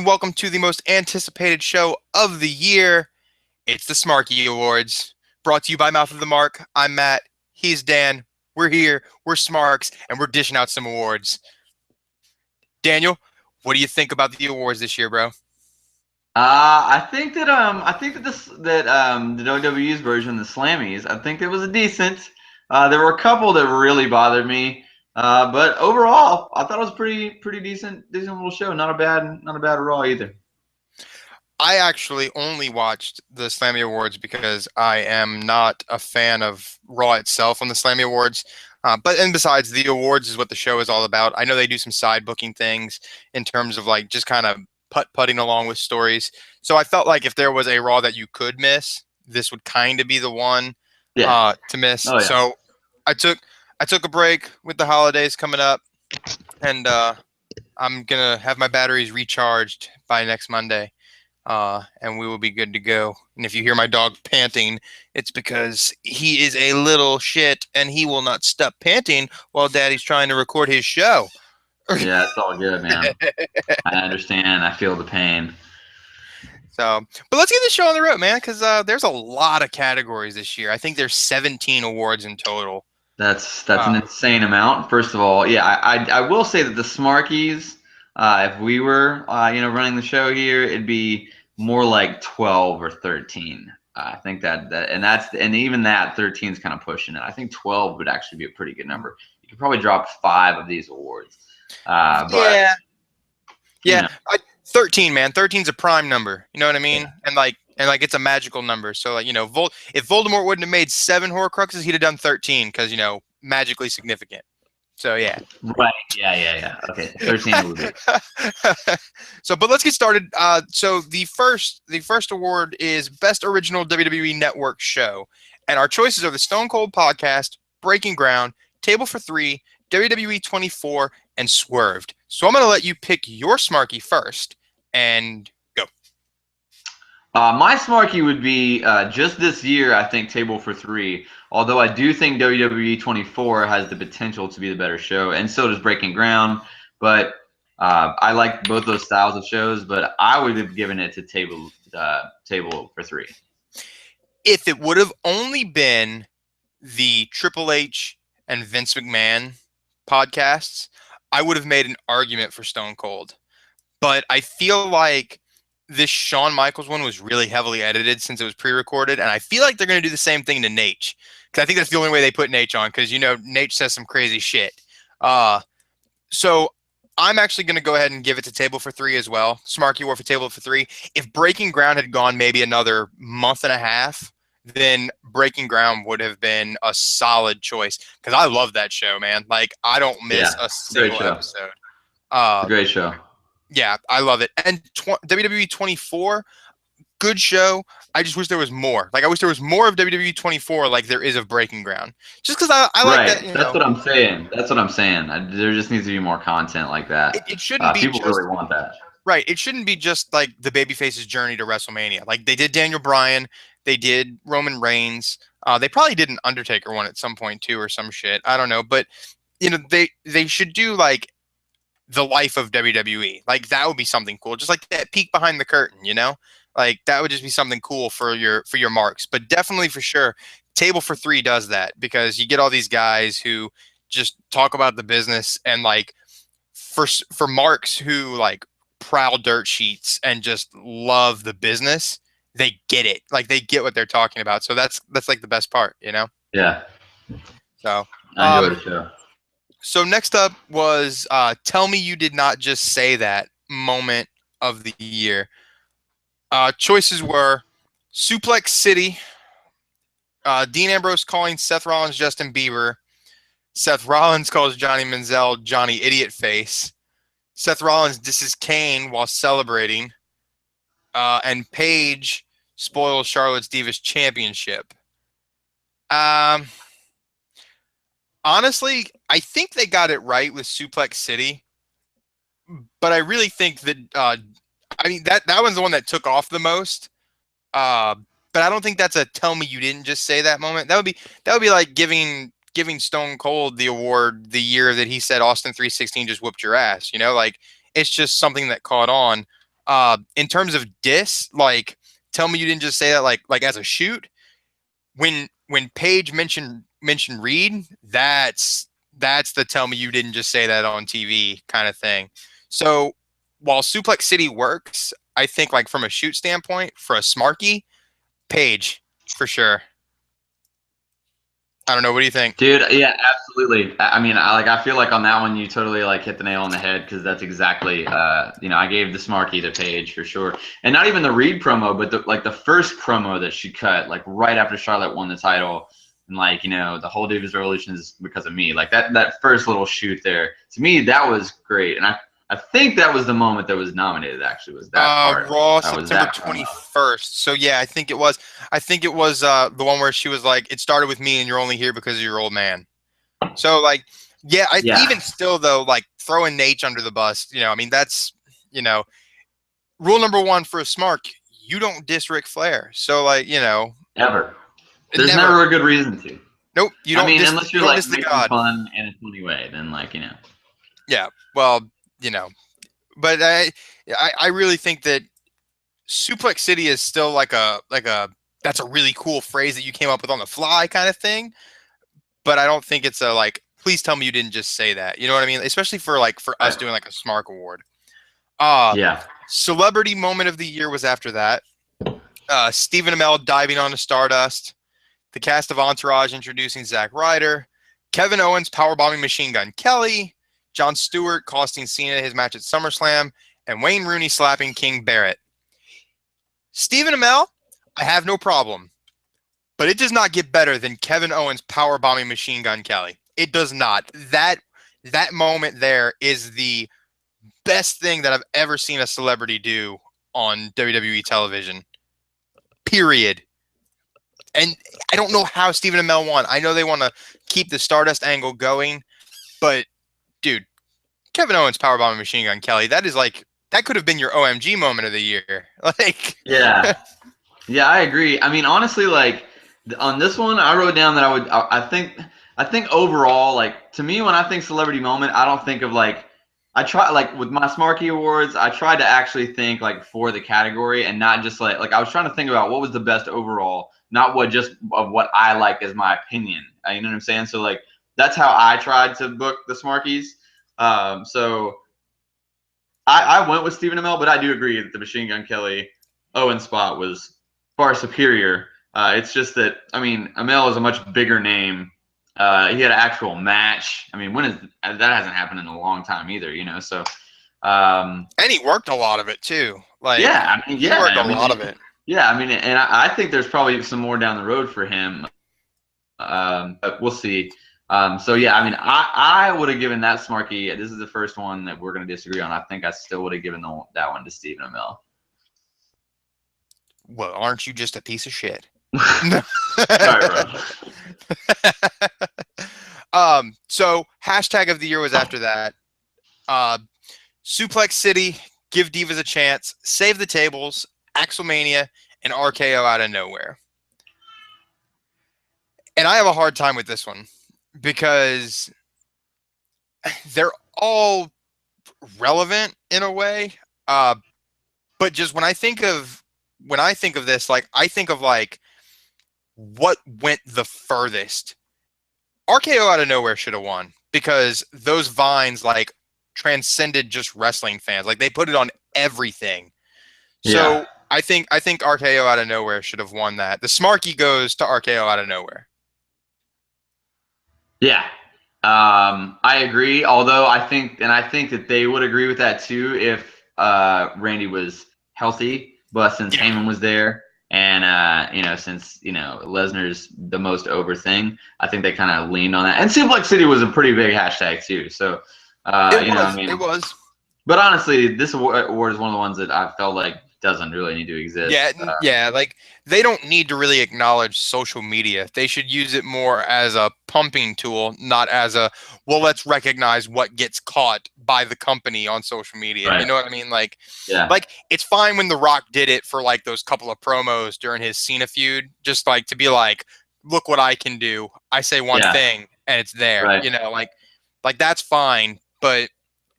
welcome to the most anticipated show of the year. It's the Smarky Awards, brought to you by Mouth of the Mark. I'm Matt. He's Dan. We're here. We're Smarks, and we're dishing out some awards. Daniel, what do you think about the awards this year, bro? I think that the WWE's version, the Slammies, I think it was a decent. There were a couple that really bothered me, but overall, I thought it was pretty decent little show. Not a bad Raw either. I actually only watched the Slammy Awards because I am not a fan of Raw itself on the Slammy Awards. And besides, the awards is what the show is all about. I know they do some side booking things in terms of like just kind of putting along with stories. So I felt like if there was a Raw that you could miss, this would kind of be the one Yeah. to miss. Oh yeah. So I took a break with the holidays coming up, and I'm gonna have my batteries recharged by next Monday. And we will be good to go. And if you hear my dog panting, it's because he is a little shit and he will not stop panting while Daddy's trying to record his show. Yeah, it's all good, man. I understand. I feel the pain. So, but let's get this show on the road, man, because there's a lot of categories this year. I think there's 17 awards in total. That's an insane amount. First of all, yeah, I will say that the Smarkies, if we were running the show here, it'd be more like 12 or 13. I think and even that 13 is kind of pushing it. I think 12 would actually be a pretty good number. You could probably drop 5 of these awards. Yeah. 13, man. 13's a prime number. You know what I mean? Yeah. And it's a magical number. So like, if Voldemort wouldn't have made 7 Horcruxes, he'd have done 13 because, magically significant. So yeah. Right. Yeah. Okay. 13 would be. But let's get started. So the first award is Best Original WWE Network Show. And our choices are the Stone Cold Podcast, Breaking Ground, Table for Three, WWE 24, and Swerved. So I'm going to let you pick your Smarky first and go. My Smarky would be just this year, I think, Table for Three. Although I do think WWE 24 has the potential to be the better show, and so does Breaking Ground. But I like both those styles of shows, but I would have given it to Table for Three. If it would have only been the Triple H and Vince McMahon podcasts, I would have made an argument for Stone Cold. But I feel like this Shawn Michaels one was really heavily edited since it was pre-recorded, and I feel like they're going to do the same thing to Nate. Because I think that's the only way they put Nate on, because, Nate says some crazy shit. So I'm actually going to go ahead and give it to Table for Three as well. Smarky War for Table for Three. If Breaking Ground had gone maybe another month and a half, then Breaking Ground would have been a solid choice, because I love that show, man. Like, I don't miss a single episode. Great show. Yeah, I love it. And WWE 24, good show. I just wish there was more. Like, I wish there was more of WWE 24 like there is of Breaking Ground. Just because I like that. That's what I'm saying. There just needs to be more content like that. It shouldn't be people really want that. Right. It shouldn't be just like the babyface's journey to WrestleMania. Like, they did Daniel Bryan. They did Roman Reigns. They probably did an Undertaker one at some point too, or some shit. I don't know. But, they should do like the life of WWE. Like, that would be something cool. Just like that peek behind the curtain, Like, that would just be something cool for your marks. But definitely, for sure, Table for Three does that, because you get all these guys who just talk about the business, and like for marks who like prowl dirt sheets and just love the business, they get it. Like, they get what they're talking about. So that's like the best part, Yeah. So I enjoyed the show. So next up was Tell Me You Did Not Just Say That moment of the year. Choices were Suplex City, Dean Ambrose calling Seth Rollins Justin Bieber, Seth Rollins calls Johnny Manziel Johnny Idiot Face, Seth Rollins disses Kane while celebrating, and Paige spoils Charlotte's Divas Championship. Honestly, I think they got it right with Suplex City, but I really think that that one's the one that took off the most. But I don't think that's a "tell me you didn't just say that" moment. That would be like giving Stone Cold the award the year that he said Austin 316 just whooped your ass. Like, it's just something that caught on. In terms of diss, like, tell me you didn't just say that like as a shoot. When Paige mentioned Reed, that's the tell me you didn't just say that on TV kind of thing. So while Suplex City works, I think like from a shoot standpoint, for a Smarky, Paige for sure. I don't know. What do you think? Dude, yeah, absolutely. I mean, I feel like on that one you totally like hit the nail on the head because that's exactly I gave the Smarky to Paige for sure, and not even the Reed promo, but the first promo that she cut like right after Charlotte won the title, and like the whole Divas Revolution is because of me. Like that first little shoot there to me that was great, and I think that was the moment that was nominated. Actually, was that part? Raw, Was September that promo? 21st. So yeah, I think it was. I think it was the one where she was like, "It started with me, and you're only here because of your old man." So like, yeah, Yeah, even still though, like throwing Nate under the bus. I mean that's you know rule number one for a Smark. You don't diss Ric Flair. So like ever. There's never. never a good reason to. Nope. You I don't mean, diss. unless You you're don't like diss the making god. fun in a funny way, then Yeah. Well, you know, but I really think that Suplex City is still like a that's a really cool phrase that you came up with on the fly kind of thing. But I don't think it's a like. Please tell me you didn't just say that. You know what I mean? Especially for us Right. doing like a Smark Award. Uh Yeah. Celebrity moment of the year was after that. Stephen Amell diving onto Stardust. The cast of Entourage introducing Zack Ryder. Kevin Owens powerbombing Machine Gun Kelly. Jon Stewart costing Cena his match at SummerSlam. And Wayne Rooney slapping King Barrett. Stephen Amell, I have no problem. But it does not get better than Kevin Owens powerbombing Machine Gun Kelly. It does not. That moment there is the best thing that I've ever seen a celebrity do on WWE television. Period. And I don't know how Stephen Amell won. I know they want to keep the Stardust angle going, but dude, Kevin Owens powerbombing Machine Gun Kelly, that is like that could have been your OMG moment of the year. Like Yeah. Yeah, I agree. I mean, honestly, like on this one, I wrote down that I think overall, like to me, when I think celebrity moment, I don't think of like I try like with my Smarky Awards, I tried to actually think like for the category and not just like I was trying to think about what was the best overall, not what just of what I like as my opinion. You know what I'm saying? So like that's how I tried to book the Smarkies. So I went with Stephen Amell, but I do agree that the Machine Gun Kelly Owen spot was far superior. It's just that I mean Amell is a much bigger name. He had an actual match. I mean, when is that hasn't happened in a long time either, So and he worked a lot of it too. Like yeah, I mean, he yeah, worked a I lot mean, of it. yeah, I mean, and I think there's probably some more down the road for him. But we'll see. So yeah, I mean, I would have given that Smarky. This is the first one that we're going to disagree on. I think I still would have given that one to Stephen Amell. Well, aren't you just a piece of shit? Sorry, bro. So hashtag of the year was after that. Suplex City, Give Divas a Chance, Save the Tables, Axelmania, and RKO out of nowhere. And I have a hard time with this one because they're all relevant in a way. But just when I think of this, like I think of like what went the furthest. RKO out of nowhere should have won because those vines like transcended just wrestling fans. Like they put it on everything. Yeah. So I think RKO out of nowhere should have won that. The Smarky goes to RKO out of nowhere. Yeah. I agree. Although I think that they would agree with that too if Randy was healthy. But since Yeah. Heyman was there, and since Lesnar's the most over thing, I think they kind of leaned on that. And Suplex City was a pretty big hashtag too. So I mean, It was. but honestly, this award is one of the ones that I felt like doesn't really need to Yeah, exist. yeah, like they don't need to really acknowledge social media. They should use it more as a pumping tool, not as a, well, let's recognize what gets caught by the company on social media. You Right. know what I mean? Like Yeah. it's fine when The Rock did it for like those couple of promos during his Cena feud, just like to be like, look what I can do. I say one Yeah. thing and it's there. Right. Like that's fine, but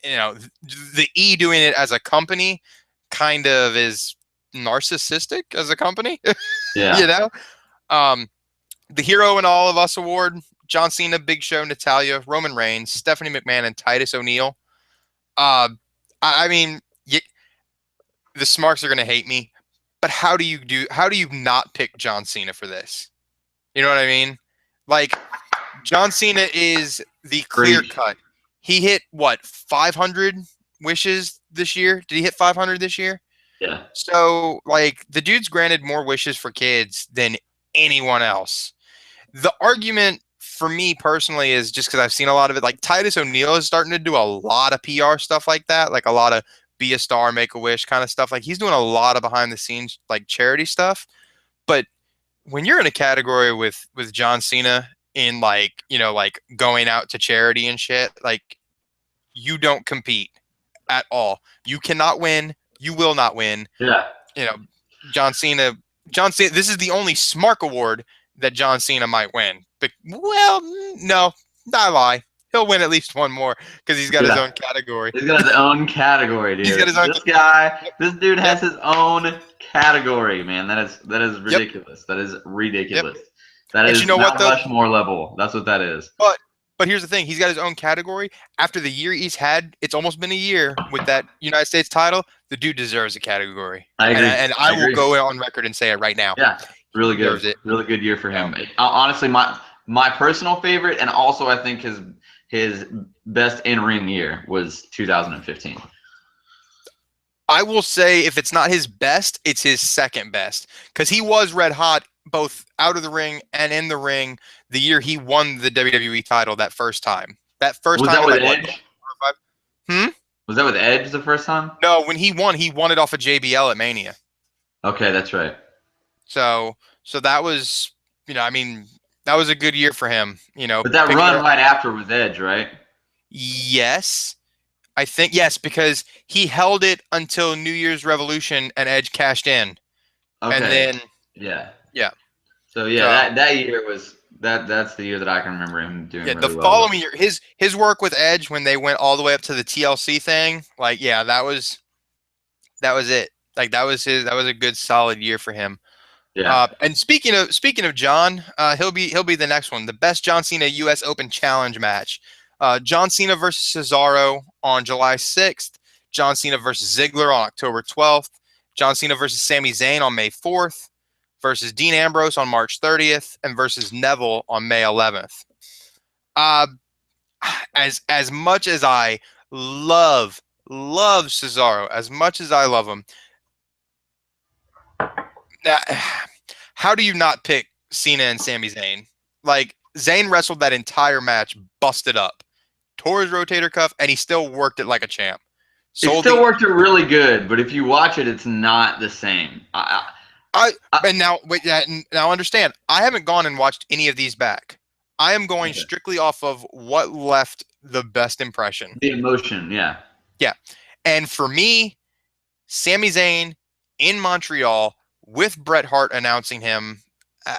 the E doing it as a company, kind of is narcissistic as a company. You Yeah. know, um, the Hero in All of Us award: John Cena, Big Show, Natalia, Roman Reigns, Stephanie McMahon, and Titus O'Neil. Uh, I mean, the Smarks are gonna hate me, but how do you not pick John Cena for this? You know what I mean? Like, John Cena is the clear Preach. cut. He hit what, 500 wishes this year? Did he hit 500 this year? Yeah. So, like, the dude's granted more wishes for kids than anyone else. The argument for me personally is just because I've seen a lot of it. Like, Titus O'Neil is starting to do a lot of PR stuff like that, like a lot of be a star, make a wish kind of stuff. Like, he's doing a lot of behind the scenes, like, charity stuff. But when you're in a category with John Cena in, like, like going out to charity and shit, like, you don't compete at all. You cannot win. You will not win. Yeah. You know, John Cena. John Cena. This is the only Smark Award that John Cena might win. But, well, no, I lie. He'll win at least one more because he's got his Yeah. own category. He's got his own category, He's got dude. his own. This guy, Yep. this dude Yep. has his own category, man. That is Yep. ridiculous. That is Yep. ridiculous. That But you is know what Mount though? Rushmore level. That's what that is. But here's the thing: he's got his own category. After the year he's had, it's almost been a year with that United States title. The dude deserves a category, I and agree. I I will agree. go on record and say it right now. Yeah, really He deserves good. it. Really good year for No. him. Honestly, my personal favorite, and also I think his best in ring year was 2015. I will say if it's not his best, it's his second best because he was red hot both out of the ring and in the ring the year he won the WWE title that first time. That first Was time that in with like what? Edge? 5? Hmm? Was that with Edge the first time? No, when he won it off of JBL at Mania. Okay, that's right. So that was, I mean, that was a good year for him, But that picking it run up. right after was Edge, right? Yes. I think yes, because he held it until New Year's Revolution and Edge cashed in. And Okay. then Yeah. yeah. So yeah, So that year was that's the year that I can remember him doing yeah, the really well with. following year, his work with Edge when they went all the way up to the TLC thing, like yeah, that was it. Like that was a good solid year for him. Yeah. And speaking of John, he'll be the next one. The best John Cena U.S. Open Challenge match. John Cena versus Cesaro on July 6th. John Cena versus Ziggler on October 12th. John Cena versus Sami Zayn on May 4th. Versus Dean Ambrose on March 30th. And versus Neville on May 11th. Uh, as much as I love Cesaro, as much as I love him, now, how do you not pick Cena and Sami Zayn? Like, Zayn wrestled that entire match, busted up, tore his rotator cuff, and he still worked it like a champ. It Sold still the worked it really good, but if you watch it, it's not the same. I I and now wait, yeah, now understand. I haven't gone and watched any of these back. I am going okay. strictly off of what left the best impression. The emotion, yeah. Yeah, and for me, Sami Zayn in Montreal with Bret Hart announcing him. Uh,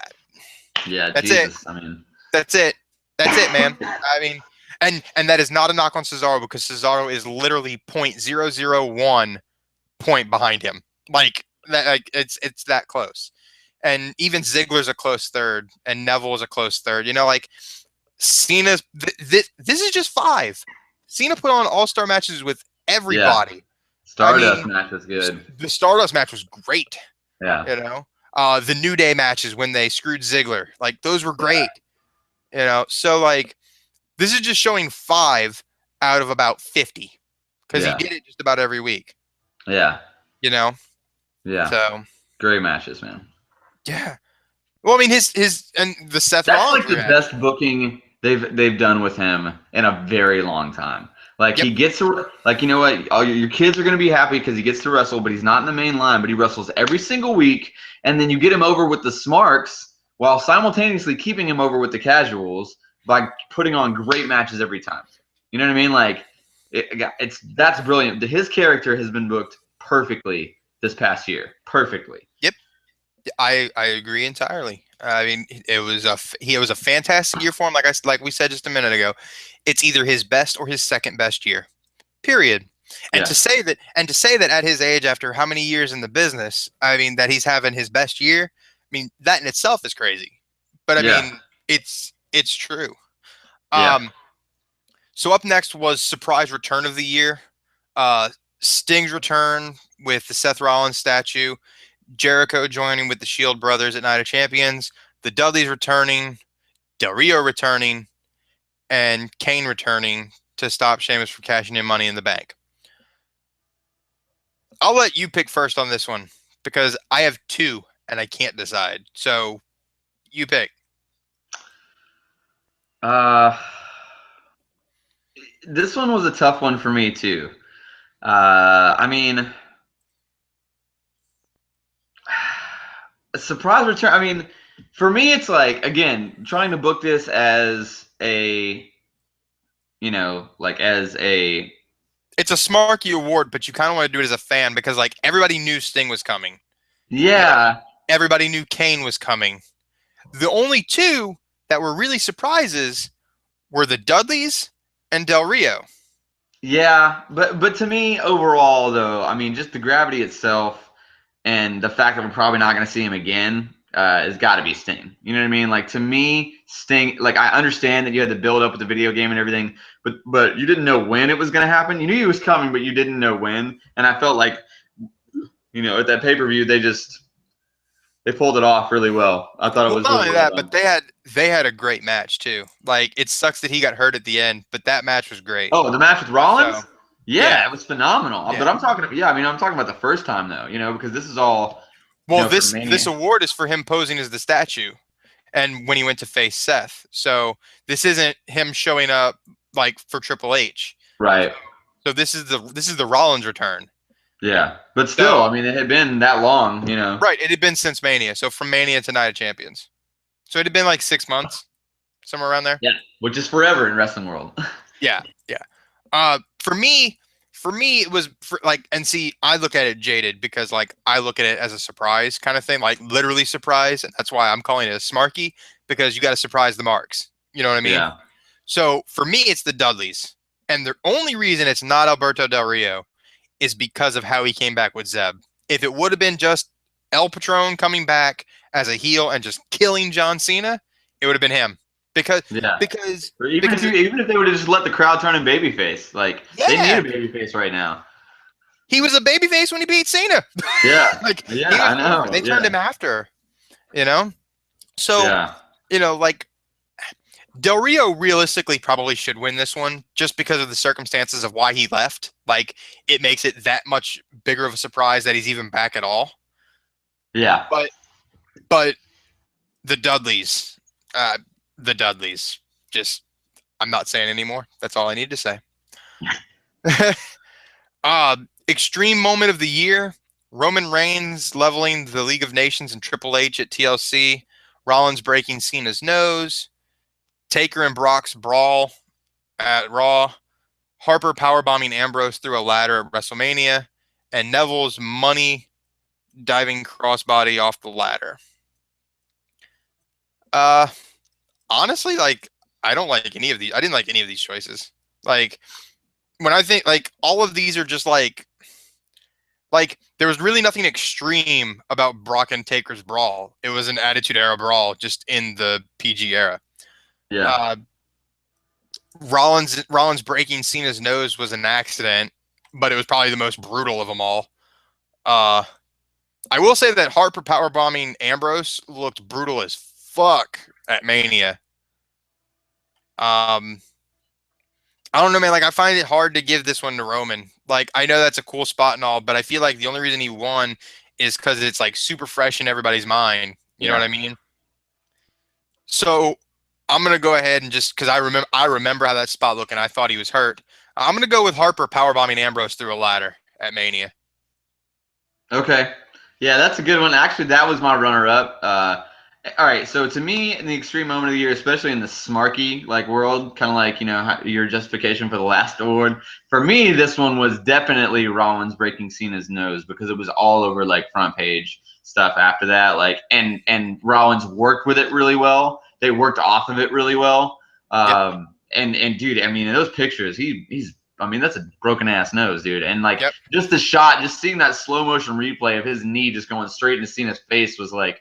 Yeah, that's it. Jesus. I mean, That's it. That's it, man. I mean, and that is not a knock on Cesaro because Cesaro is literally 0.001 point behind him. Like that, like it's that close. And even Ziggler's a close third, and Neville is a close third. Like Cena's. This is just five. Cena put on all-star matches with yeah. everybody. I Stardust mean, match was good. the Stardust match was great. Yeah. The New Day matches when they screwed Ziggler, like those were great. So like this is just showing 5 out of about 50 because he Yeah. did it just about every week. Yeah. Yeah. Yeah. Great matches, man. Yeah. Well, I mean his and the Seth That's Rollins like the match. best booking they've done with him in a very long time. Like Yep. he gets to like you know what, all your kids are gonna be happy because he gets to wrestle, but he's not in the main line, but he wrestles every single week, and then you get him over with the Smarks while simultaneously keeping him over with the casuals by putting on great matches every time. You know what I mean? Like that's brilliant. His character has been booked perfectly this past year. Perfectly. Yep. I agree entirely. I mean, it was a fantastic year for him. Like we said just a minute ago, it's either his best or his second best year. Period. And Yeah. to say that at his age, after how many years in the business, I mean, that he's having his best year, I mean, that in itself is crazy. But I Yeah. mean, it's true. Yeah. Um, so up next was surprise return of the year. Uh, Sting's return with the Seth Rollins statue, Jericho joining with the Shield brothers at Night of Champions, the Dudleys returning, Del Rio returning, and Kane returning to stop Sheamus from cashing in Money in the Bank. I'll let you pick first on this one because I have two and I can't decide. So you pick. Uh, this one was a tough one for me too. I mean, a surprise return. I mean, for me, it's like again trying to book this as a, like as a. It's a Smarky award, but you kind of want to do it as a fan because like everybody knew Sting was coming. You know, Yeah. everybody knew Kane was coming. The only two that were really surprises were the Dudleys and Del Rio. Yeah, but to me overall though, I mean, just the gravity itself and the fact that we're probably not going to see him again has got to be Sting. You know what I mean? Like to me, Sting. Like I understand that you had to build up with the video game and everything, but you didn't know when it was going to happen. You knew he was coming, but you didn't know when. And I felt like, at that pay-per-view, they pulled it off really well. I thought it Well, was not really only well that, done. but they had a great match too. Like it sucks that he got hurt at the end, but that match was great. Oh, the match with So Rollins? Yeah, yeah, it was phenomenal. But yeah. I'm talking, yeah, I mean, I'm talking about the first time though, because this is all, Well, for this Mania. award is for him posing as the statue, and when he went to face Seth. So this isn't him showing up like for Triple H. Right. So this is the Rollins return. Yeah. But still, I So mean, it had been that long. right, it had been since Mania. So from Mania to Night of Champions. So it had been like 6 months, somewhere around there. Yeah. Which is forever in wrestling world. Yeah, yeah. For me, it was like, and see, I look at it jaded because like I look at it as a surprise kind of thing, like literally surprise, and that's why I'm calling it a Smarky because you got to surprise the marks. You know what I mean? Yeah. So for me, it's the Dudleys, and the only reason it's not Alberto Del Rio is because of how he came back with Zeb. If it would have been just El Patron coming back as a heel and just killing John Cena, it would have been him. Because Yeah. because Or even if because even if they would have just let the crowd turn him babyface, like they need yeah, a babyface right now. he was a babyface when he beat Cena. Yeah. Like Yeah, he was I over. know. They turned Yeah. him after, you know. So Yeah. like Del Rio realistically probably should win this one just because of the circumstances of why he left. Like it makes it that much bigger of a surprise that he's even back at all. Yeah. But the Dudleys, the Dudleys, just I'm not saying anymore. That's all I need to say. Extreme moment of the year: Roman Reigns leveling the League of Nations and Triple H at TLC. Rollins breaking Cena's nose. Taker and Brock's brawl at Raw. Harper powerbombing Ambrose through a ladder at WrestleMania. And Neville's money diving crossbody off the ladder. Uh, Honestly, like I don't like any of these. I didn't like any of these choices. Like when I think like all of these are just like there was really nothing extreme about Brock and Taker's brawl. It was an Attitude Era brawl, just in the PG era. Yeah. Uh, Rollins breaking Cena's nose was an accident, but it was probably the most brutal of them all. Uh, I will say that Harper powerbombing Ambrose looked brutal as fuck at Mania. Um, I don't know, man. Like, I find it hard to give this one to Roman. Like, I know that's a cool spot and all, but I feel like the only reason he won is because it's like super fresh in everybody's mind. You know what Yeah. I mean? So I'm gonna go ahead and just because I remember how that spot looked and I thought he was hurt. I'm gonna go with Harper powerbombing Ambrose through a ladder at Mania. Okay. Yeah, that's a good one. Actually, that was my runner-up. All right, so to me, in the extreme moment of the year, especially in the Smarky like world, kind of like your justification for the last award. For me, this one was definitely Rollins breaking Cena's nose because it was all over like front page stuff after that. Like, and Rollins worked with it really well. They worked off of it really well. Yep. And dude, I mean, in those pictures, he's a broken ass nose, dude. And like Yep. just the shot, just seeing that slow motion replay of his knee just going straight into Cena's face was like,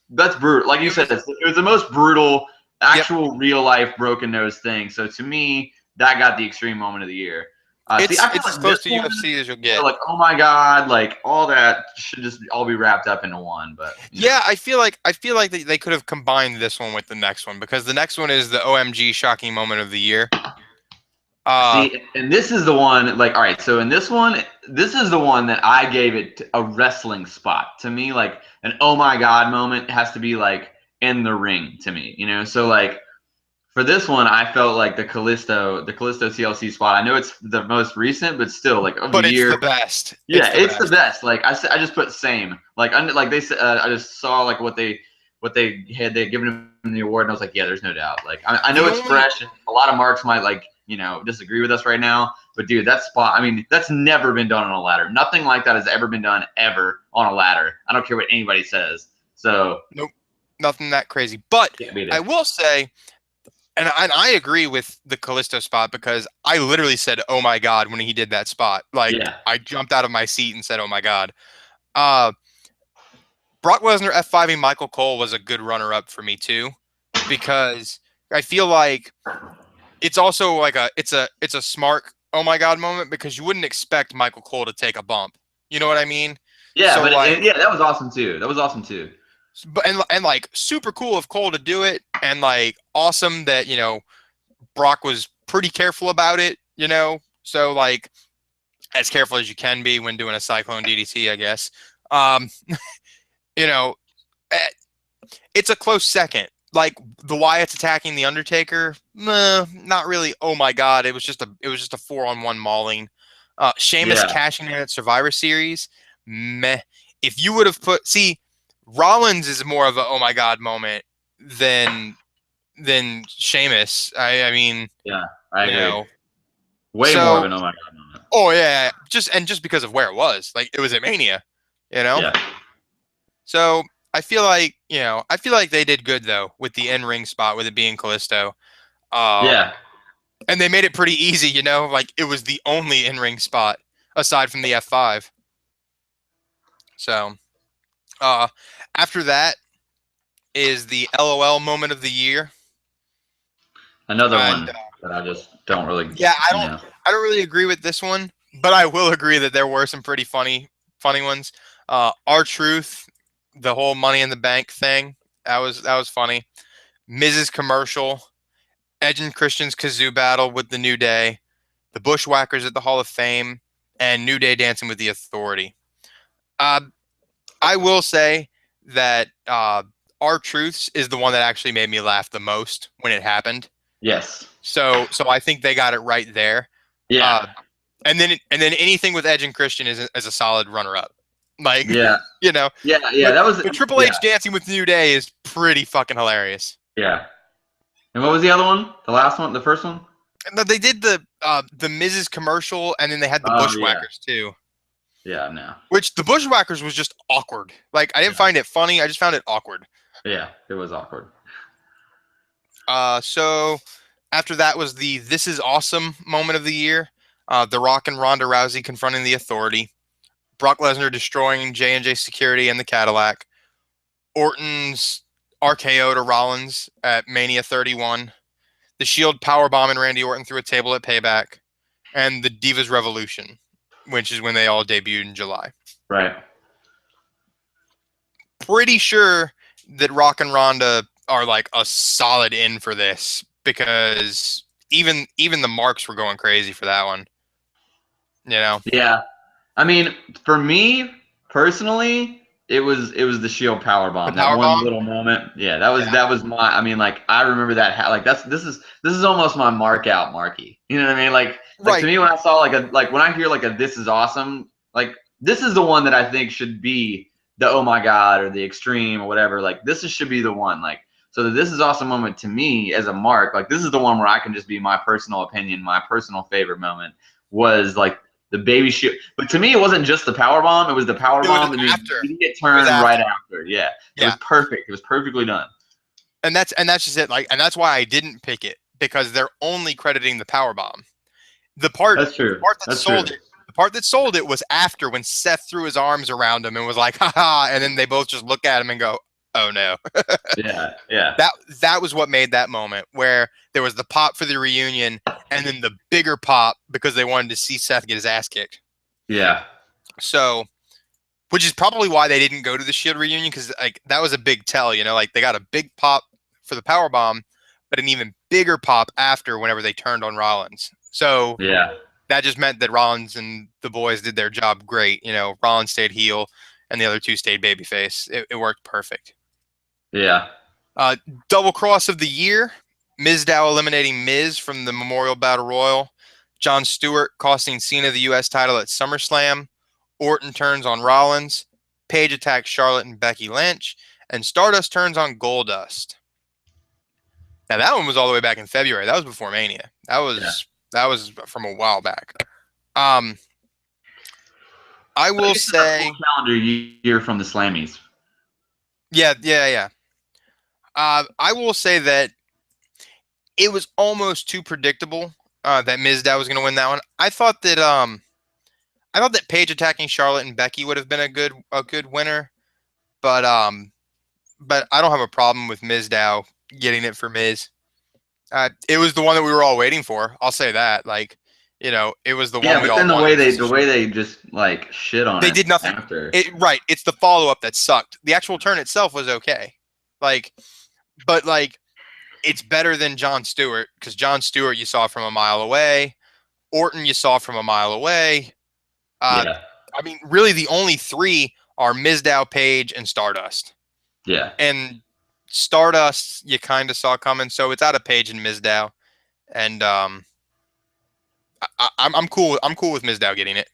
that's brutal. Like you It said, was. it was the most brutal, Yep. actual real life broken nose thing. So to me, that got the extreme moment of the year. See, I feel It's as like this close to one, UFC as you'll get. like, oh my god, like all that should just all be wrapped up into one. But Yeah, I feel like they could have combined this one with the next one because the next one is the OMG shocking moment of the year. Uh, see, and this is the one. Like, all right, so in this one, this is the one that I gave it a wrestling spot. To me, like an oh my god moment has to be like in the ring to me. So like for this one, I felt like the Callisto TLC spot. I know it's the most recent, but still, like of the but it's year. the best. It's Yeah, the it's the best. best. Like I just put same. Like they said, I just saw like what they had. They had given him the award, and I was like, yeah, there's no doubt. Like I know The it's only fresh, and a lot of marks might like disagree with us right now. But dude, that spot. I mean, that's never been done on a ladder. Nothing like that has ever been done ever on a ladder. I don't care what anybody says. So Nope, nothing that crazy. But can't beat I it. will say, and I agree with the Callisto spot because I literally said, "Oh my god," when he did that spot. Like Yeah, I jumped out of my seat and said, "Oh my god." Uh, Brock Lesnar F5ing Michael Cole was a good runner-up for me too, because I feel like it's also like it's a smart oh my god moment because you wouldn't expect Michael Cole to take a bump. You know what I mean? yeah, So but like, yeah, that was awesome too. That was awesome too. but and like super cool of Cole to do it, and like awesome that Brock was pretty careful about it. So like as careful as you can be when doing a Cyclone DDT, I guess. Um, you know, eh, it's a close second. Like the Wyatts attacking the Undertaker, not really. Oh my God, it was just a 4-on-1 mauling. Sheamus Yeah, cashing in at Survivor Series, meh. If you would have Rollins is more of a oh my God moment than Sheamus. I mean, yeah, I you agree. know. Way more of So, an oh my god moment. oh yeah, just because of where it was, like it was at Mania, you know. Yeah, So I feel like they did good though with the in-ring spot with it being Callisto. Uh, yeah. and they made it pretty easy, like it was the only in-ring spot aside from the F5. So, uh, after that is the LOL moment of the year, Another and one that I just don't really, yeah, you know. I don't really agree with this one, but I will agree that there were some pretty funny ones. R-Truth, the whole Money in the Bank thing, that was funny. Mrs. Commercial, Edge and Christian's kazoo battle with the New Day, the Bushwhackers at the Hall of Fame, and New Day dancing with the Authority. Uh, I will say that R-Truths is the one that actually made me laugh the most when it happened. Yes. So I think they got it right there. Yeah. Uh, and then anything with Edge and Christian is a solid runner up. Like, Yeah. you know, Yeah. Yeah. but That was. but Triple Yeah. H dancing with New Day is pretty fucking hilarious. Yeah. And what was the other one? The last one? The first one? And they did the Mrs. commercial, and then they had the Oh yeah. Bushwhackers too. Yeah. No. Which the Bushwhackers was just awkward. Like I didn't Yeah. find it funny. I just found it awkward. Yeah. It was awkward. So after that was the "This is awesome" moment of the year. The Rock and Ronda Rousey confronting the Authority. Brock Lesnar destroying J&J Security and the Cadillac. Orton's RKO to Rollins at Mania 31. The Shield powerbombing Randy Orton through a table at Payback. And the Divas Revolution, which is when they all debuted in July. Right. Pretty sure that Rock and Ronda are like a solid in for this because even the marks were going crazy for that one. You know, Yeah. I mean, for me personally, it was the Shield power the bomb. That power one bomb. little moment. Yeah, that was Yeah, that was my. I mean, like I remember that. Like this is almost my mark out marky. You know what I mean? Like to right. me, when I saw like when I hear like a this is awesome, like this is the one that I think should be the oh my god or the extreme or whatever. Like should be the one. Like so this is awesome moment to me as a mark. Like this is the one where I can just be my personal opinion, my personal favorite moment was like the baby shoot. But to me, it wasn't just the power bomb. It was the power It was bomb and the after. immediate It was turn right after. after. Yeah, it was Yeah, perfect. It was perfectly done. and that's just it. Like, and that's why I didn't pick it because they're only crediting the power bomb. The part, That's the true. part that That's true. sold it, the part that sold it was after when Seth threw his arms around him and was like, "Ha!" And then they both just look at him and go, "Oh no." Yeah, yeah, That was what made that moment where there was the pop for the reunion and then the bigger pop because they wanted to see Seth get his ass kicked. yeah, So, which is probably why they didn't go to the Shield reunion, because like that was a big tell, like they got a big pop for the power bomb, but an even bigger pop after whenever they turned on Rollins. So yeah, that just meant that Rollins and the boys did their job great. Rollins stayed heel and the other two stayed babyface. It worked perfect. yeah. Uh, Double cross of the year. Mizdow eliminating Miz from the Memorial Battle Royal. Jon Stewart costing Cena the U.S. title at SummerSlam. Orton turns on Rollins. Paige attacks Charlotte and Becky Lynch. And Stardust turns on Goldust. Now that one was all the way back in February. That was before Mania. That Yeah. was from a while back. I So will you said a say, full calendar year from the Slammies. yeah. I will say that it was almost too predictable that Mizdow was going to win that one. I thought that Paige attacking Charlotte and Becky would have been a good winner, but I don't have a problem with Mizdow getting it for Miz. It was the one that we were all waiting for. I'll say that. It was the one Yeah, we but all then the wanted way to they see. the way they just like shit on They it did nothing. after. Right. It's the follow up that sucked. The actual turn itself was okay. Like, but it's better than Jon Stewart, because Jon Stewart you saw from a mile away. Orton you saw from a mile away. Uh, Yeah, I mean, really, the only three are Mizdow, Page, and Stardust. yeah. And Stardust you kind of saw coming, so it's out of Page and Mizdow. And I'm cool. I'm cool with Mizdow getting it.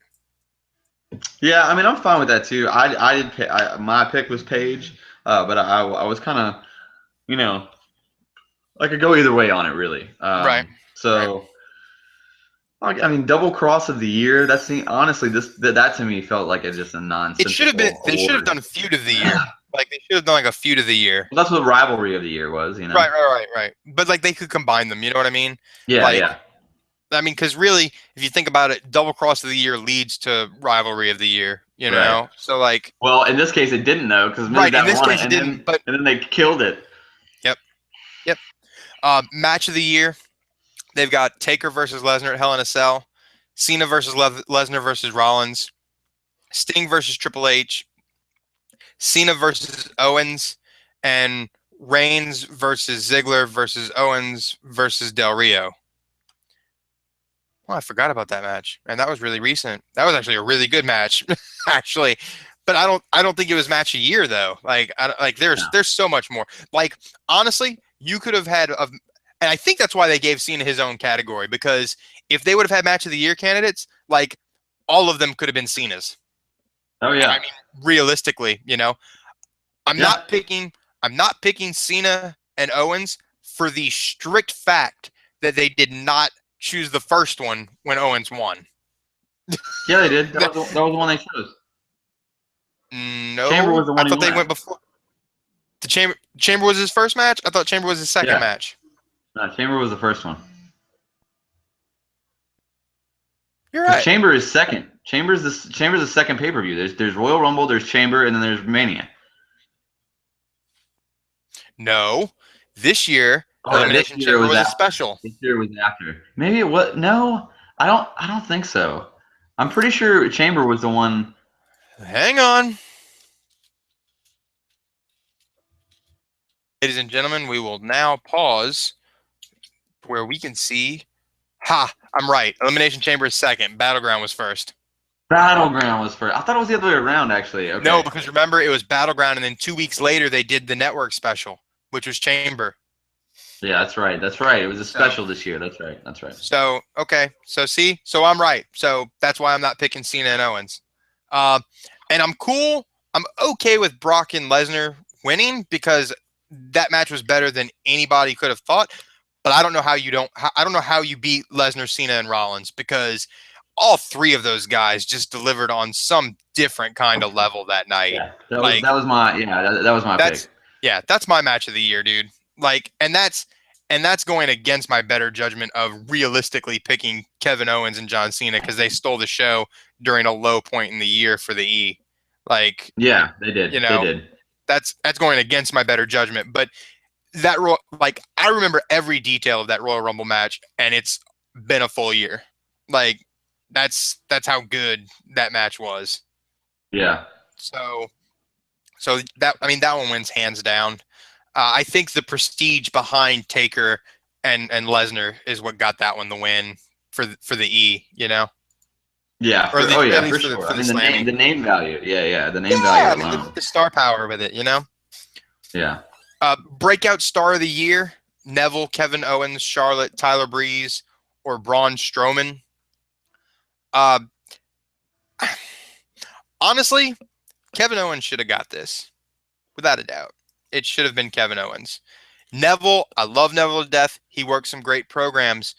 Yeah, I mean, I'm fine with that too. My pick was Paige, but I was kind of, you know, I could go either way on it really. Right. Right. So I mean, double cross of the year. Honestly, that to me felt like just a It should have been. nonsensical They should have award. done feud of the year. Like they should have done like a feud of the year. That's what rivalry of the year was, Right. But like they could combine them. You know what I mean? Yeah, Like yeah, because really, if you think about it, double cross of the year leads to rivalry of the year. right. So like, Well, in this case, it didn't though, because right. In Mizdow this won it, case, it didn't. But and then they killed it. yep, yep. Match of the year. They've got Taker versus Lesnar at Hell in a Cell. Cena versus Lesnar versus Rollins. Sting versus Triple H. Cena versus Owens. And Reigns versus Ziggler versus Owens versus Del Rio. Well, I forgot about that match, and that was really recent. That was actually a really good match, actually. But I don't think it was match of year though. There's so much more. Like honestly, you could have had and I think that's why they gave Cena his own category, because if they would have had match of the year candidates, like all of them could have been Cena's. Oh And I yeah, mean, realistically, I'm yeah, not picking I'm not picking Cena and Owens for the strict fact that they did not choose the first one when Owens won. yeah. They did. That was the one they chose. Chamber No, was the I one he thought they won went at. before. The Chamber was his first match. I thought Chamber was his second Yeah, match. no, Chamber was the first one. You're Because right. Chamber is second. Chamber's the second pay per view. There's Royal Rumble, there's Chamber, and then there's Mania. No, this year Oh, this Elimination year it Chamber was was a after. special. This year was after. Maybe it was. No, I don't think so. I'm pretty sure Chamber was the one. Hang on, ladies and gentlemen. We will now pause where we can see. Ha! I'm right. Elimination Chamber is second. Battleground was first. Battleground was first. I thought it was the other way around, actually. No, Okay. because remember it was Battleground, and then 2 weeks later they did the network special, which was Chamber. Yeah, that's right. That's right. It was a So, special this year. That's right. That's right. so okay. So see, so I'm right. So that's why I'm not picking Cena and Owens. Uh, and I'm cool. I'm okay with Brock and Lesnar winning because that match was better than anybody could have thought. But I don't know how you don't. I don't know how you beat Lesnar, Cena, and Rollins, because all three of those guys just delivered on some different kind of level that night. Yeah, Like that was my pick. that's my match of the year, dude. And And that's going against my better judgment of realistically picking Kevin Owens and John Cena because they stole the show during a low point in the year for the E. Like, Yeah, they you did. They know, did. that's going against my better judgment. But like I remember every detail of that Royal Rumble match, and it's been a full year. Like that's how good that match was. Yeah. So that I mean that one wins hands down. I think the prestige behind Taker and Lesnar is what got that one the win for the E, you know, Yeah, or for oh at yeah, for least sure. for I the mean Slammy. the name value. Yeah, yeah, the name value Yeah, I mean alone. the star power with it, you know. Yeah. Breakout star of the year: Neville, Kevin Owens, Charlotte, Tyler Breeze, or Braun Strowman. Uh, honestly, Kevin Owens should have got this without a doubt. It should have been Kevin Owens. Neville, I love Neville to death. He works some great programs,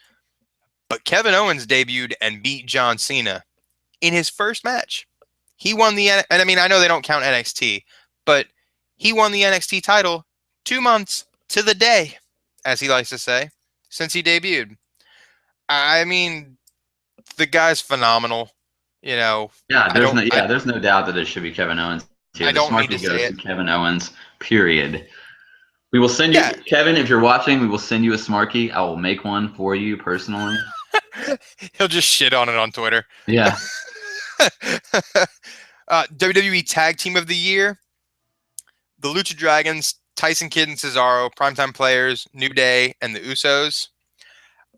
but Kevin Owens debuted and beat John Cena in his first match. He won and I mean, I know they don't count NXT, but he won the NXT title 2 months to the day, as he likes to say, since he debuted. I mean, the guy's phenomenal. You know, Yeah, I don't, there's no doubt that it should be Kevin Owens here. I The don't need to Smarky say goes it. to Kevin Owens, period. We will send you, Yeah, Kevin, if you're watching, we will send you a Smarky. I will make one for you personally. he'll just shit on it on Twitter. Yeah. WWE Tag Team of the Year: the Lucha Dragons, Tyson Kidd and Cesaro, Primetime Players, New Day, and the Usos.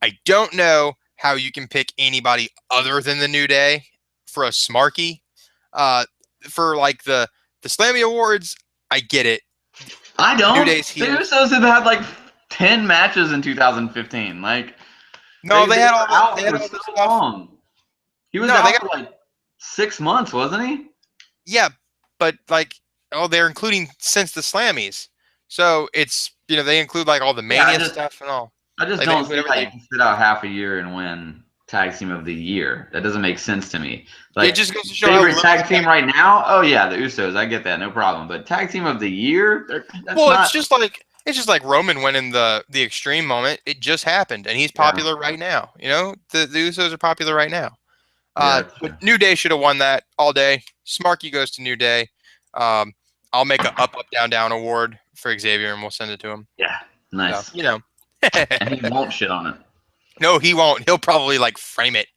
I don't know how you can pick anybody other than the New Day for a Smarky. Uh, for like the Slammy Awards, I get it. I New don't. Day's The heels. Usos have had like 10 matches in 2015. Like No, they were they out had for all so the stuff. long. He was No, they out got for like 6 months, wasn't he? yeah, but like they're including since the Slammies. So it's they include like all the Yeah, Mania stuff and all. I just Like they don't include see how you everything. can sit out half a year and win tag team of the year. That doesn't make sense to me. It Like just goes to show how favorite little the tag guy. team right now? Oh yeah, the Usos. I get that, no problem. But tag team of the year? That's Well, not. it's just like Roman winning the Extreme moment. It just happened, and he's Yeah, popular right now. You know, the Usos are popular right now. yeah, that's But true. New Day should have won that all day. Smarky goes to New Day. Um, I'll make a up down down award for Xavier, and we'll send it to him. Yeah, So nice. you know, And he won't shit on it. no, he won't. He'll probably like frame it.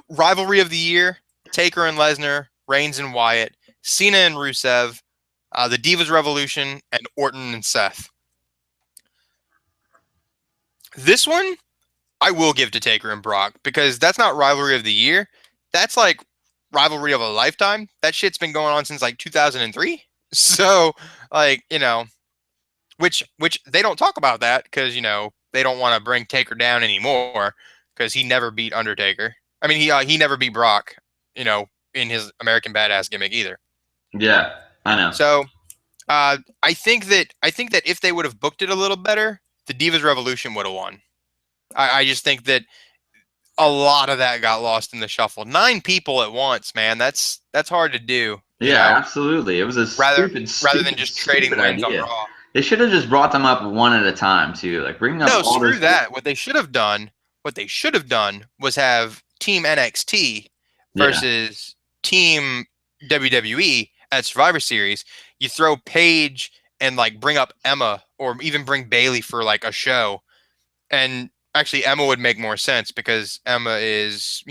Rivalry of the year: Taker and Lesnar, Reigns and Wyatt, Cena and Rusev, the Divas Revolution, and Orton and Seth. This one I will give to Taker and Brock because that's not rivalry of the year. That's like rivalry of a lifetime. That shit's been going on since like 2003. So, like, which they don't talk about that because, they don't want to bring Taker down anymore because he never beat Undertaker. I mean, he never beat Brock, in his American Badass gimmick either. Yeah, I know. So, I think that if they would have booked it a little better, the Divas Revolution would have won. I just think that a lot of that got lost in the shuffle. 9 people at once, man. That's hard to do, Yeah, absolutely. It was a rather stupid, rather than stupid, just trading stupid wins on idea. Raw. They should have just brought them up one at a time too. Like bring up No, all screw this. that. What they should have done was have Team NXT Yeah, versus Team WWE at Survivor Series. You throw Paige and like bring up Emma or even bring Bailey for like a show. And actually, Emma would make more sense because Emma is,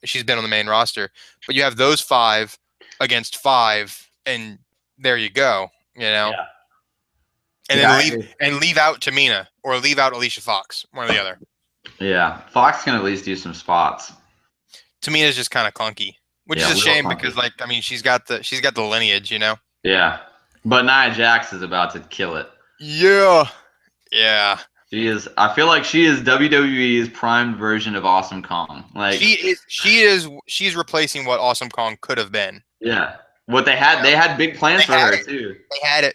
she's been on the main roster. But you have those 5 against 5, and there you go. yeah, And yeah. then I leave agree. and leave out Tamina or leave out Alicia Fox, one or the other. Yeah, Fox can at least do some spots. Tamina's just kind of clunky, which is Yeah, a real shame funky. because, like, I mean, she's got the lineage. Yeah, but Nia Jax is about to kill it. Yeah, yeah. She is. I feel like she is WWE's primed version of Awesome Kong. Like, She's replacing what Awesome Kong could have been. yeah, what You know, they had big plans they for had her it. too.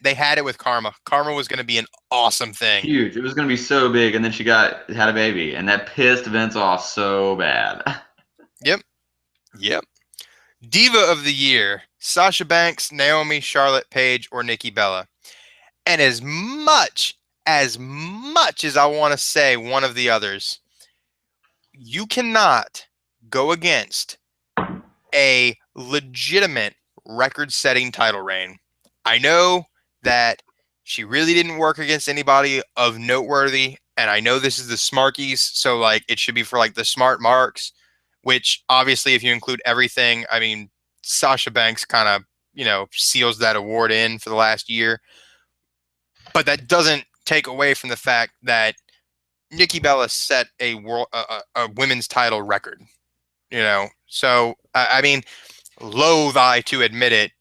They had it with Karma. Karma was going to be an awesome thing. Huge. It was gonna be so big, and then she had a baby, and that pissed Vince off so bad. Yep, yep. Diva of the year: Sasha Banks, Naomi, Charlotte, Paige, or Nikki Bella. And as much as much as I want to say one of the others, you cannot go against a legitimate record-setting title reign. I know that she really didn't work against anybody of noteworthy, and I know this is the Smarkies, so like it should be for like the smart marks, which obviously if you include everything, I mean Sasha Banks kind of, seals that award in for the last year. But that doesn't take away from the fact that Nikki Bella set a women's title record. So I mean, loathe I to admit it,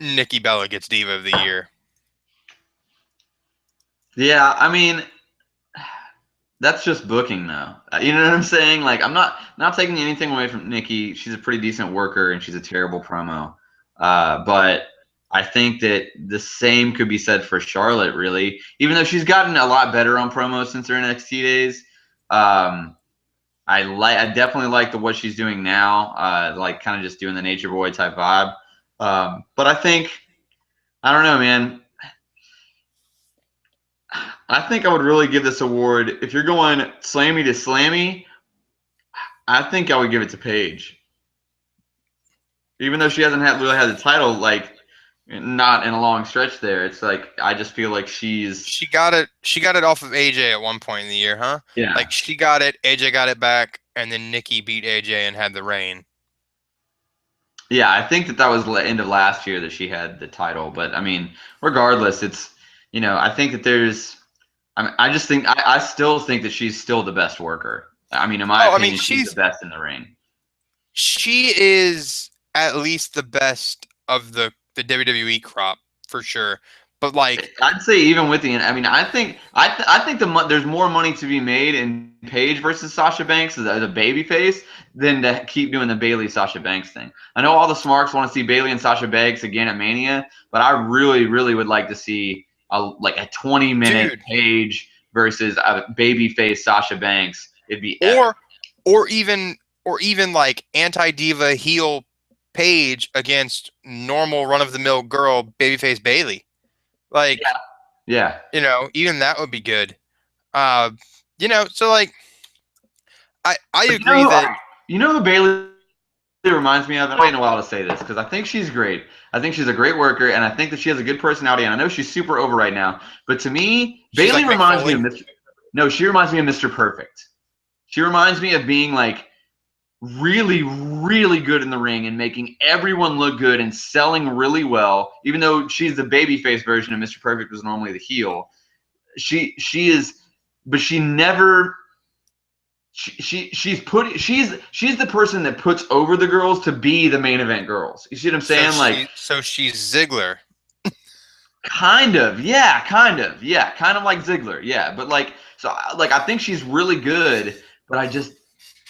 Nikki Bella gets Diva of the Year. Yeah, I mean, that's just booking though. You know what I'm saying? Like, I'm not taking anything away from Nikki. She's a pretty decent worker and she's a terrible promo. But I think that the same could be said for Charlotte, really. Even though she's gotten a lot better on promos since her NXT days. I definitely like what she's doing now. Like kind of just doing the Nature Boy type vibe. But I don't know, man. I think I would really give this award, if you're going Slammy to Slammy, I think I would give it to Paige. Even though she hasn't really had the title, like, not in a long stretch there. It's like, I just feel like she got it off of AJ at one point in the year, huh? Yeah. Like she got it, AJ got it back, and then Nikki beat AJ and had the reign. Yeah, I think that was the end of last year that she had the title. But, I mean, regardless, it's, I think that I still think that she's still the best worker. I mean, in my opinion, she's the best in the ring. She is at least the best of the WWE crop for sure. But like, I'd say even with I mean, I think there's more money to be made in Paige versus Sasha Banks as a babyface than to keep doing the Bayley Sasha Banks thing. I know all the smarks want to see Bayley and Sasha Banks again at Mania, but I really, really would like to see a 20-minute Paige versus a babyface Sasha Banks. It'd be epic. or even like anti-diva heel Paige against normal run-of-the-mill girl babyface Bayley. Like, yeah, even that would be good. So like, I agree that who Bayley reminds me of. I'm waiting a while to say this because I think she's great. I think she's a great worker, and I think that she has a good personality. And I know she's super over right now, but to me, Bayley reminds me of Mr. No, she reminds me of Mr. Perfect. She reminds me of being like really, really good in the ring and making everyone look good and selling really well. Even though she's the babyface version of Mr. Perfect, was normally the heel. She is, but she never. She's the person that puts over the girls to be the main event girls. You see what I'm saying? So she's Ziggler. Kind of like Ziggler, yeah. But I think she's really good, but I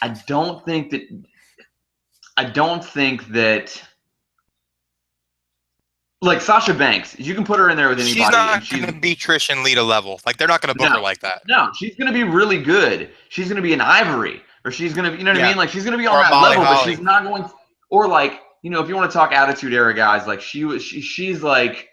don't think that like Sasha Banks, you can put her in there with anybody. She's not going to be Trish and Lita level. Like, they're not going to book her like that. No, she's going to be really good. She's going to be an Ivory, or she's going to, you know what I mean? Like, she's going to be on that level, but she's not going. Or like, if you want to talk Attitude Era guys, like she's like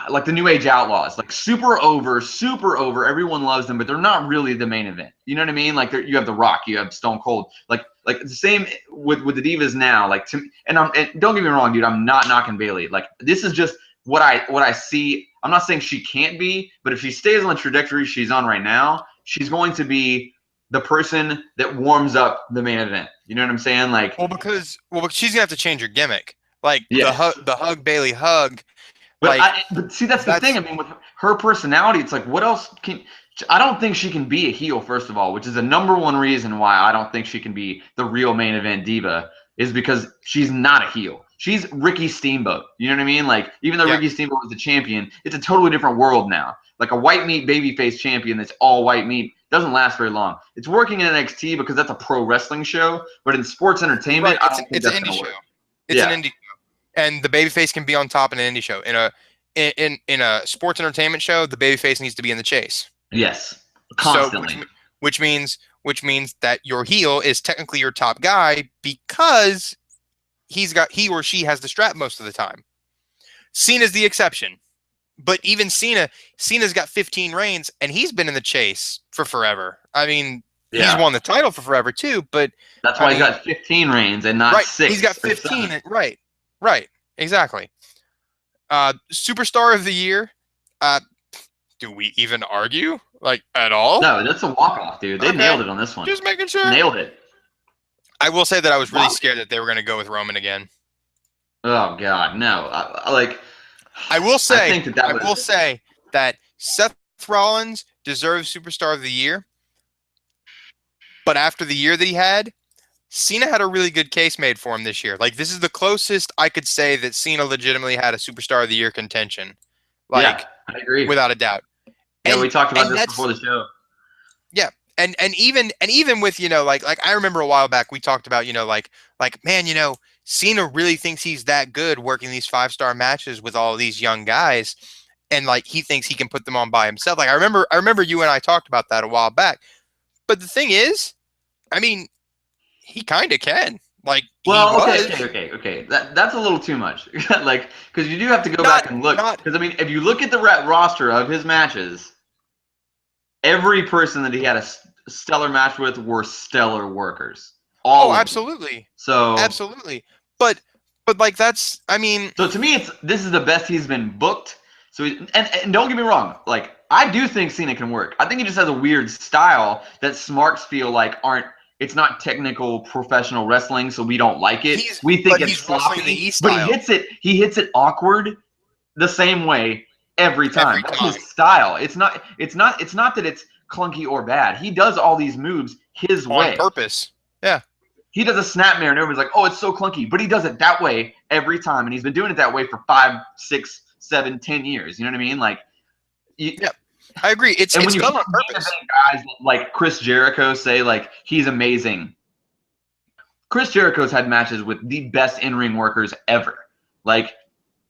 the New Age Outlaws, like super over. Everyone loves them, but they're not really the main event. You know what I mean? Like, you have The Rock, you have Stone Cold, like the same with the divas now. Like, and don't get me wrong, dude, I'm not knocking Bayley. Like, this is just what I see. I'm not saying she can't be, but if she stays on the trajectory she's on right now, she's going to be the person that warms up the main event. You know what I'm saying? Like, because she's gonna have to change her gimmick. Like, the hug Bayley hug. But but see, that's the thing. I mean, with her personality, it's like, what else can? I don't think she can be a heel, first of all, which is the number one reason why I don't think she can be the real main event diva, is because she's not a heel. She's Ricky Steamboat. You know what I mean? Like, even though Ricky Steamboat was the champion, it's a totally different world now. Like, a white meat babyface champion that's all white meat doesn't last very long. It's working in NXT because that's a pro wrestling show, but in sports entertainment, it's an indie show. It's an indie show. And the babyface can be on top in an indie show. In a sports entertainment show, the babyface needs to be in the chase. Yes, constantly. So, which means that your heel is technically your top guy because he or she has the strap most of the time. Cena's the exception. But even Cena's got 15 reigns, and he's been in the chase for forever. I mean, he's Yeah. won the title for forever too. But That's I why he's mean, got 15 reigns and not right? He's got 6 or 15. 7. Right, right, exactly. Superstar of the year. Uh, do we even argue like at all? No, that's a walk-off, dude. They nailed Okay, it on this one. just making sure. Nailed it. I will say that I was really Wow. scared that they were going to go with Roman again. Oh God, no. Like, I will I say, think that I will was. say that Seth Rollins deserves Superstar of the Year, but after the year that he had, Cena had a really good case made for him this year. Like this is the closest I could say that Cena legitimately had a Superstar of the Year contention, Yeah, like I agree. without a doubt. Yeah, And we talked about and this that's before the show. yeah. And even with like I remember a while back we talked about like man Cena really thinks he's that good working these 5-star matches with all these young guys, and like he thinks he can put them on by himself. Like I remember you and I talked about that a while back. But the thing is, I mean, he kind of can. Like he Well, was okay. That's a little too much. Like, because you do have to go not back and look. not Because I mean, if you look at the roster of his matches, every person that he had a stellar match with were stellar workers. oh All of them. absolutely, So, absolutely. But like that's I mean so to me, this is the best he's been booked. So, and don't get me wrong, like I do think Cena can work. I think he just has a weird style that smarks feel like aren't. It's not technical professional wrestling, so we don't like it. he's We think but it's he's wrestling the sloppy, E but he style hits it. He hits it awkward the same way every time. every That's his time style. It's not that it's clunky or bad. He does all these moves his on way. purpose. Yeah. He does a snapmare and everyone's like, oh, it's so clunky. But he does it that way every time. And he's been doing it that way for 5, 6, 7, 10 years. You know what I mean? Like, you, Yeah, I agree. It's and when it's you done hear on main event purpose. guys like Chris Jericho say, like, he's amazing. Chris Jericho's had matches with the best in-ring workers ever. Like,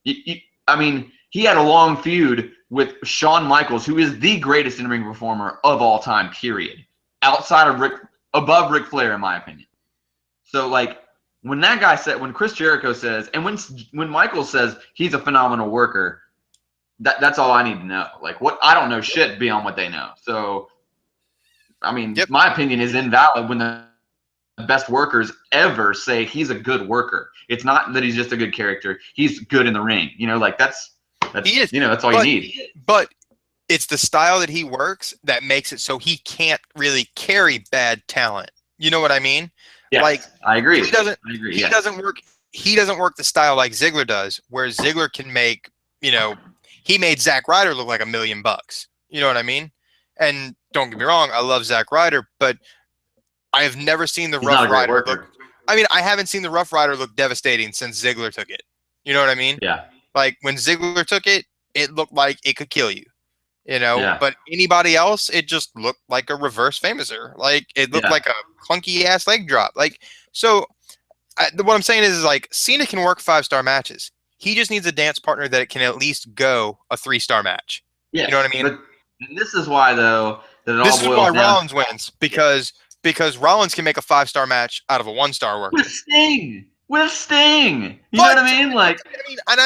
I mean, he had a long feud with Shawn Michaels, who is the greatest in-ring performer of all time, period. Outside of above Ric Flair, in my opinion. So like when that guy said, when Chris Jericho says, and when Michael says he's a phenomenal worker, that's all I need to know. Like what I don't know shit beyond what they know. So I mean, Yep. my opinion is invalid when the best workers ever say he's a good worker. It's not that he's just a good character. He's good in the ring. You know, like that's He is, that's all you but need. but it's the style that he works that makes it so he can't really carry bad talent. You know what I mean? Like Yes, I agree. he doesn't I agree. he Yes. doesn't work he doesn't work the style like Ziggler does, where Ziggler can make, he made Zack Ryder look like $1 million. You know what I mean? And don't get me wrong, I love Zack Ryder, but I have never seen the He's not Rough a great Rider look. worker. I mean, I haven't seen the Rough Rider look devastating since Ziggler took it. You know what I mean? Yeah. Like when Ziggler took it, it looked like it could kill you. Yeah. But anybody else, it just looked like a reverse famouser. Like it looked Yeah. like a clunky ass leg drop. Like so, what I'm saying is like Cena can work 5-star matches. He just needs a dance partner that can at least go a 3-star match. You know what I Yes. mean? But this is why though that it all This is why boils down Rollins wins because Rollins can make a 5-star match out of a 1-star with worker. Sting. With Sting. You know But what I mean? Like I mean, and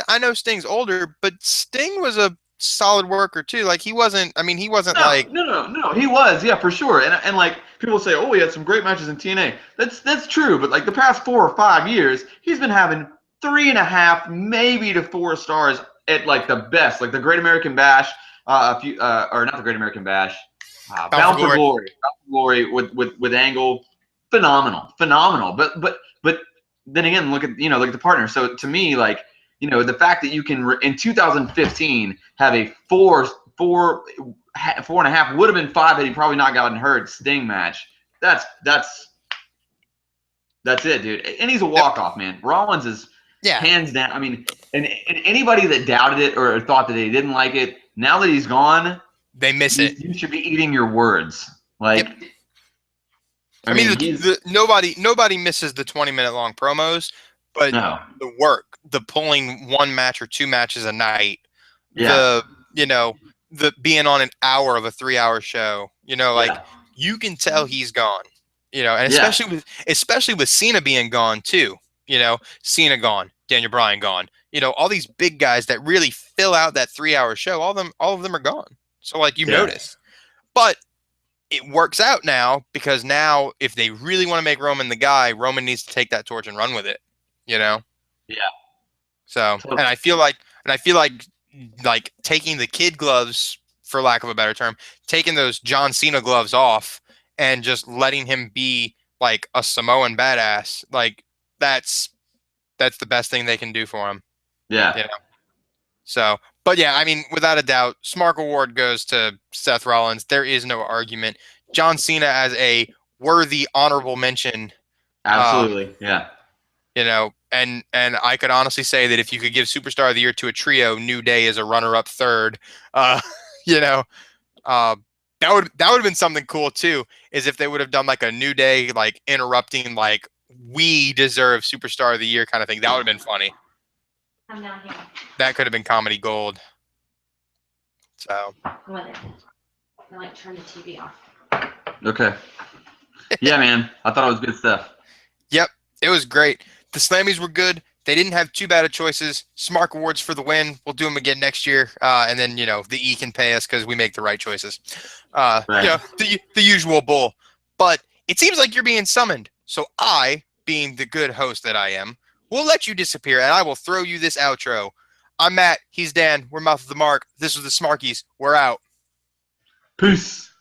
I know Sting's older, but Sting was a solid worker too. Like he wasn't. I mean, he wasn't like no. He was, yeah, for sure. And like people say, oh, he had some great matches in TNA. That's true. But like the past 4 or 5 years, he's been having 3.5, maybe to 4 stars at like the best, like the Great American Bash, a few, or not the Great American Bash, Bound for Bound for Glory. Glory, Bound for Glory with Angle, phenomenal. But then again, look at the partner. So to me, like the fact that you can in 2015 have a four and a half would have been 5 had he probably not gotten hurt Sting match. That's it, dude. And he's a walk off, man. Rollins is Yeah, hands down. I mean, and anybody that doubted it or thought that they didn't like it, now that he's gone, they miss it. you should be eating your words. Like, Yep. I I mean, mean, he's nobody misses the 20-minute long promos, but no, the work, the pulling one match or two matches a night, yeah, the the being on an hour of a 3-hour show, like yeah, you can tell he's gone. And yeah, especially with Cena being gone too. Cena gone, Daniel Bryan gone. You know, all these big guys that really fill out that 3 hour show, all of them are gone. So like you Yeah. notice. But it works out now because now if they really want to make Roman the guy, Roman needs to take that torch and run with it. You know? Yeah. So Totally. and I feel like taking the kid gloves, for lack of a better term, taking those John Cena gloves off and just letting him be like a Samoan badass, like that's that's the best thing they can do for him. Yeah. You know? So, but yeah, I mean, without a doubt, Smark Award goes to Seth Rollins. There is no argument. John Cena as a worthy honorable mention. Um, Absolutely. Yeah. you know, and I could honestly say that if you could give Superstar of the Year to a trio, New Day is a runner-up third. Uh, you know, uh, that would have been something cool too. Is if they would have done like a New Day like interrupting like we deserve Superstar of the Year kind of thing. That would have been funny. I'm down here. That could have been comedy gold. So What is it? I like turn the TV off. Okay. Yeah, man. I thought it was good stuff. yep, it was great. The Slammies were good. They didn't have too bad of choices. Smart Awards for the win. We'll do them again next year, and then you know the E can pay us because we make the right choices. Right. You know the usual bull. But it seems like you're being summoned. So I, being the good host that I am, will let you disappear, and I will throw you this outro. I'm Matt. He's Dan. We're Mouth of the Mark. This was the Smarkies. We're out. Peace.